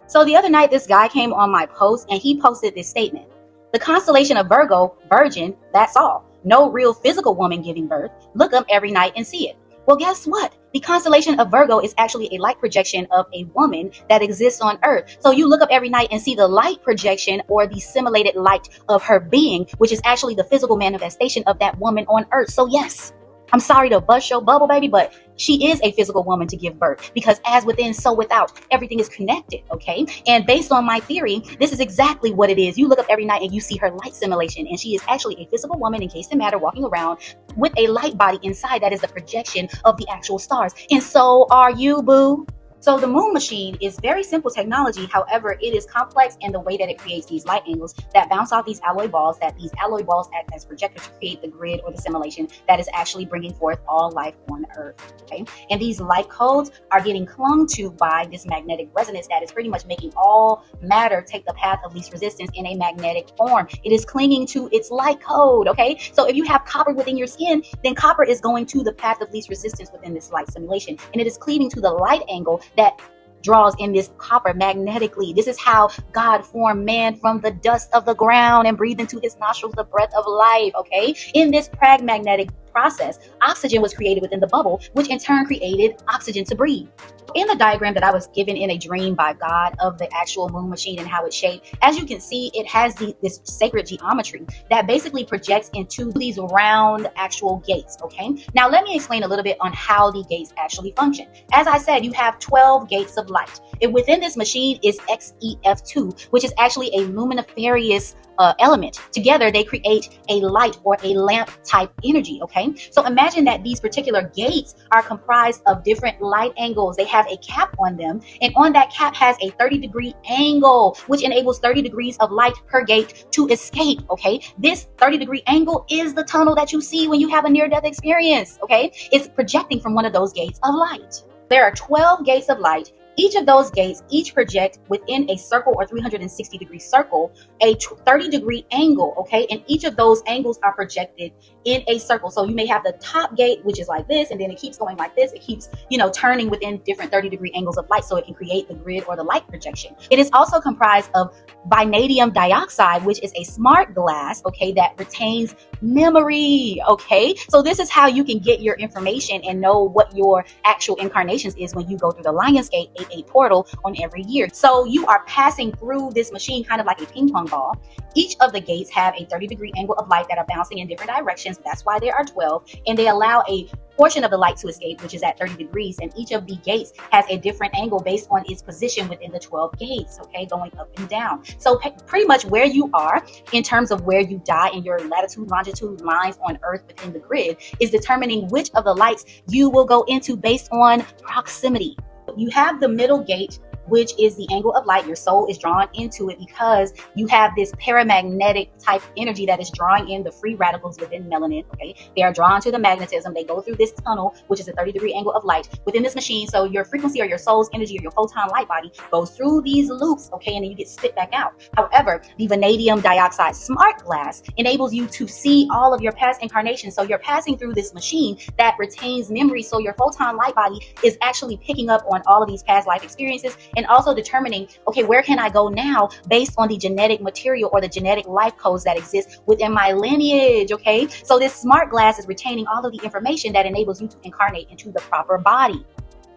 So the other night, this guy came on my post and he posted this statement. The constellation of Virgo, virgin, that's all. No real physical woman giving birth. Look up every night and see it. Well, guess what? The constellation of Virgo is actually a light projection of a woman that exists on Earth. So you look up every night and see the light projection or the simulated light of her being, which is actually the physical manifestation of that woman on Earth. So yes, I'm sorry to bust your bubble, baby, but she is a physical woman to give birth, because as within, so without, everything is connected, okay? And based on my theory, this is exactly what it is. You look up every night and you see her light simulation, and she is actually a physical woman, in case it matter, walking around with a light body inside that is the projection of the actual stars. And so are you, boo. So the moon machine is very simple technology. However, it is complex in the way that it creates these light angles that bounce off these alloy balls, that these alloy balls act as projectors to create the grid or the simulation that is actually bringing forth all life on Earth. Okay, and these light codes are getting clung to by this magnetic resonance that is pretty much making all matter take the path of least resistance in a magnetic form. It is clinging to its light code. Okay, so if you have copper within your skin, then copper is going to the path of least resistance within this light simulation, and it is cleaving to the light angle that draws in this copper magnetically. This is how God formed man from the dust of the ground and breathed into his nostrils the breath of life. Okay, in this pragmatic process, oxygen was created within the bubble, which in turn created oxygen to breathe. In the diagram that I was given in a dream by God of the actual moon machine and how it's shaped, as you can see, it has this sacred geometry that basically projects into these round actual gates. Okay, now let me explain a little bit on how the gates actually function. As I said, you have 12 gates of light, and within this machine is XEF2, which is actually a luminiferous element. Together they create a light or a lamp type energy. Okay, so imagine that these particular gates are comprised of different light angles. They have a cap on them, and on that cap has a 30-degree angle, which enables 30 degrees of light per gate to escape. Okay, this 30-degree angle is the tunnel that you see when you have a near-death experience. Okay, it's projecting from one of those gates of light. There are 12 gates of light. Each of those gates each project within a circle or 360-degree circle a 30-degree angle, okay? And each of those angles are projected in a circle. So you may have the top gate, which is like this, and then it keeps going like this. It keeps, turning within different 30-degree angles of light so it can create the grid or the light projection. It is also comprised of vanadium dioxide, which is a smart glass, okay, that retains memory, okay? So this is how you can get your information and know what your actual incarnations is when you go through the Lionsgate 8 portal on every year. So you are passing through this machine kind of like a ping pong ball. Each of the gates have a 30-degree angle of light that are bouncing in different directions. That's why there are 12, and they allow a portion of the light to escape, which is at 30 degrees, and each of the gates has a different angle based on its position within the 12 gates, okay, going up and down. So pretty much where you are in terms of where you die in your latitude, longitude lines on Earth within the grid is determining which of the lights you will go into based on proximity. You have the middle gate, which is the angle of light. Your soul is drawn into it because you have this paramagnetic type energy that is drawing in the free radicals within melanin. Okay, they are drawn to the magnetism. They go through this tunnel, which is a 30-degree angle of light within this machine. So your frequency or your soul's energy or your photon light body goes through these loops, okay, and then you get spit back out. However, the vanadium dioxide smart glass enables you to see all of your past incarnations. So you're passing through this machine that retains memory. So your photon light body is actually picking up on all of these past life experiences, and also determining, okay, where can I go now based on the genetic material or the genetic life codes that exist within my lineage, okay? So this smart glass is retaining all of the information that enables you to incarnate into the proper body.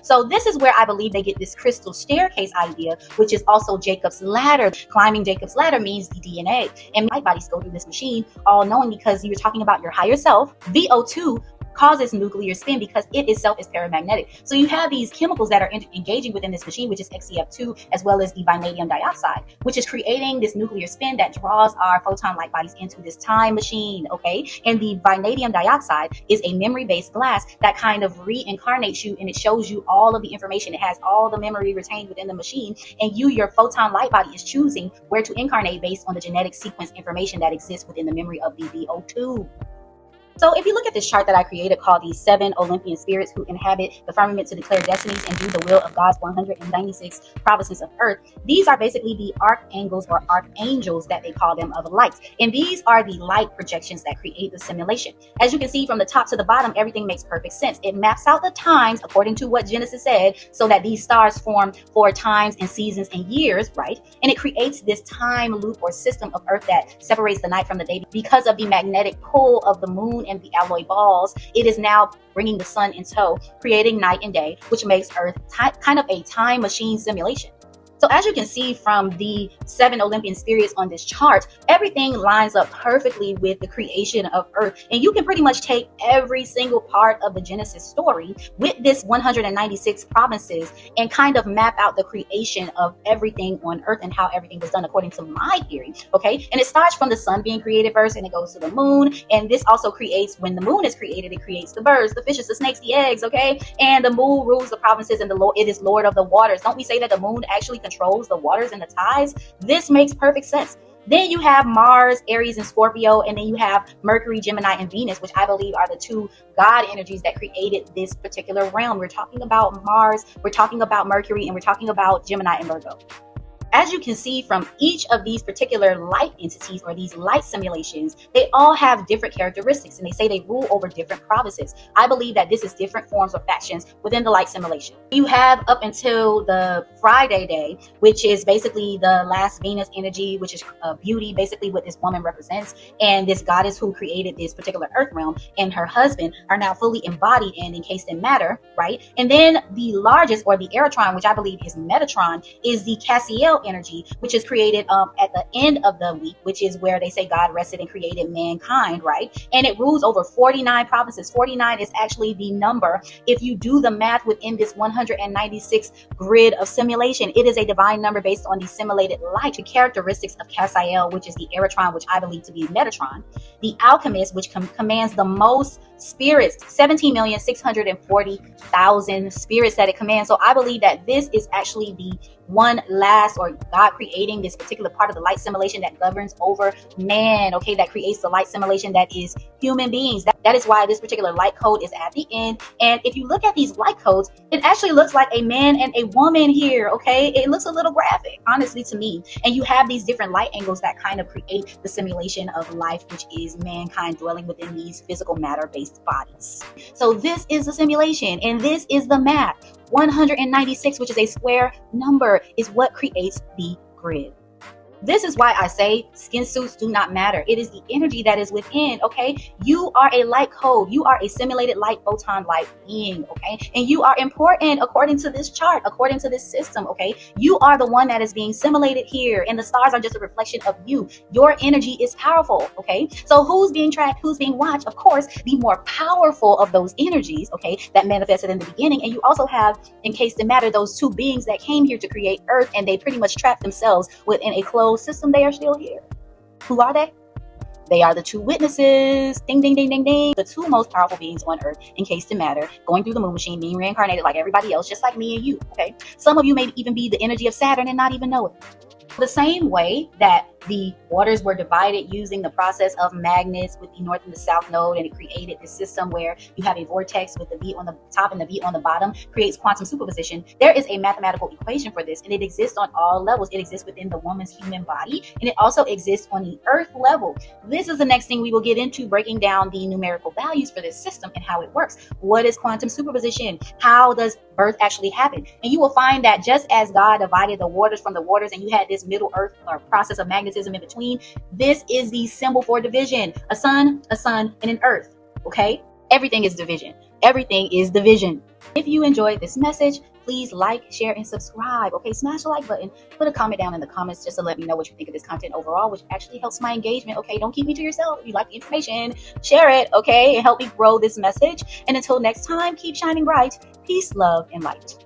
So this is where I believe they get this crystal staircase idea, which is also Jacob's ladder. Climbing Jacob's ladder means the DNA. And light bodies go through this machine all knowing, because you're talking about your higher self. VO2 causes nuclear spin because it itself is paramagnetic. So you have these chemicals that are engaging within this machine, which is XCF2, as well as the vanadium dioxide, which is creating this nuclear spin that draws our photon light bodies into this time machine, okay? And the vanadium dioxide is a memory-based glass that kind of reincarnates you, and it shows you all of the information. It has all the memory retained within the machine, and you, your photon light body, is choosing where to incarnate based on the genetic sequence information that exists within the memory of the VO2. So if you look at this chart that I created called the 7 Olympian spirits who inhabit the firmament to declare destinies and do the will of God's 196 provinces of earth, these are basically the archangels or archangels that they call them of light. And these are the light projections that create the simulation. As you can see from the top to the bottom, everything makes perfect sense. It maps out the times according to what Genesis said so that these stars form for times and seasons and years, right? And it creates this time loop or system of earth that separates the night from the day because of the magnetic pull of the moon and the alloy balls. It is now bringing the sun in tow, creating night and day, which makes Earth kind of a time machine simulation. So as you can see from the 7 Olympian spirits on this chart, everything lines up perfectly with the creation of Earth. And you can pretty much take every single part of the Genesis story with this 196 provinces and kind of map out the creation of everything on Earth and how everything was done according to my theory, okay? And it starts from the sun being created first and it goes to the moon. And this also creates, when the moon is created, it creates the birds, the fishes, the snakes, the eggs, okay? And the moon rules the provinces and it is Lord of the waters. Don't we say that the moon actually controls the waters and the tides? This makes perfect sense. Then you have Mars, Aries, and Scorpio, and then you have Mercury, Gemini, and Venus, which I believe are the 2 God energies that created this particular realm. We're talking about Mars, we're talking about Mercury, and we're talking about Gemini and Virgo. As you can see from each of these particular light entities or these light simulations, they all have different characteristics and they say they rule over different provinces. I believe that this is different forms or factions within the light simulation. You have up until the Friday day, which is basically the last Venus energy, which is beauty, basically what this woman represents. And this goddess who created this particular earth realm and her husband are now fully embodied and encased in matter, right? And then the largest, or the Eritron, which I believe is Metatron, is the Cassiel energy, which is created at the end of the week, which is where they say God rested and created mankind, right? And it rules over 49 provinces. 49 is actually the number. If you do the math within this 196 grid of simulation, it is a divine number based on the simulated light. The characteristics of Cassiel, which is the Eritron, which I believe to be Metatron, the alchemist, which commands the most spirits, 17,640,000 spirits that it commands. So I believe that this is actually the one last, or God creating this particular part of the light simulation that governs over man, okay, that creates the light simulation that is human beings. That is why this particular light code is at the end. And if you look at these light codes, it actually looks like a man and a woman here, okay? It looks a little graphic, honestly, to me. And you have these different light angles that kind of create the simulation of life, which is mankind dwelling within these physical matter-based bodies. So this is the simulation, and this is the map. 196, which is a square number, is what creates the grid. This is why I say skin suits do not matter. It is the energy that is within, okay? You are a light code. You are a simulated light photon light being, okay? And you are important according to this chart, according to this system, okay? You are the one that is being simulated here, and the stars are just a reflection of you. Your energy is powerful, okay? So who's being tracked, who's being watched? Of course, the more powerful of those energies, okay, that manifested in the beginning. And you also have, encased in matter, those 2 beings that came here to create Earth, and they pretty much trapped themselves within a closed system. They are still here. Who are they? They are the 2 witnesses. Ding, ding, ding, ding, ding. The 2 most powerful beings on Earth, encased in matter, going through the moon machine, being reincarnated like everybody else, just like me and you, okay? Some of you may even be the energy of Saturn and not even know it. The same way that the waters were divided using the process of magnets with the north and the south node, and it created this system where you have a vortex with the V on the top and the V on the bottom, creates quantum superposition. There is a mathematical equation for this, and it exists on all levels. It exists within the woman's human body, and it also exists on the earth level. This is the next thing we will get into, breaking down the numerical values for this system and how it works. What is quantum superposition? How does birth actually happen? And you will find that just as God divided the waters from the waters, and you had this middle earth or process of magnetism in between, this is the symbol for division. A sun, and an earth, okay? Everything is division. Everything is division. If you enjoyed this message, please like, share, and subscribe. Okay, smash the like button. Put a comment down in the comments just to let me know what you think of this content overall, which actually helps my engagement. Okay, don't keep me to yourself. If you like the information, share it, okay, and help me grow this message. And until next time, keep shining bright. Peace, love, and light.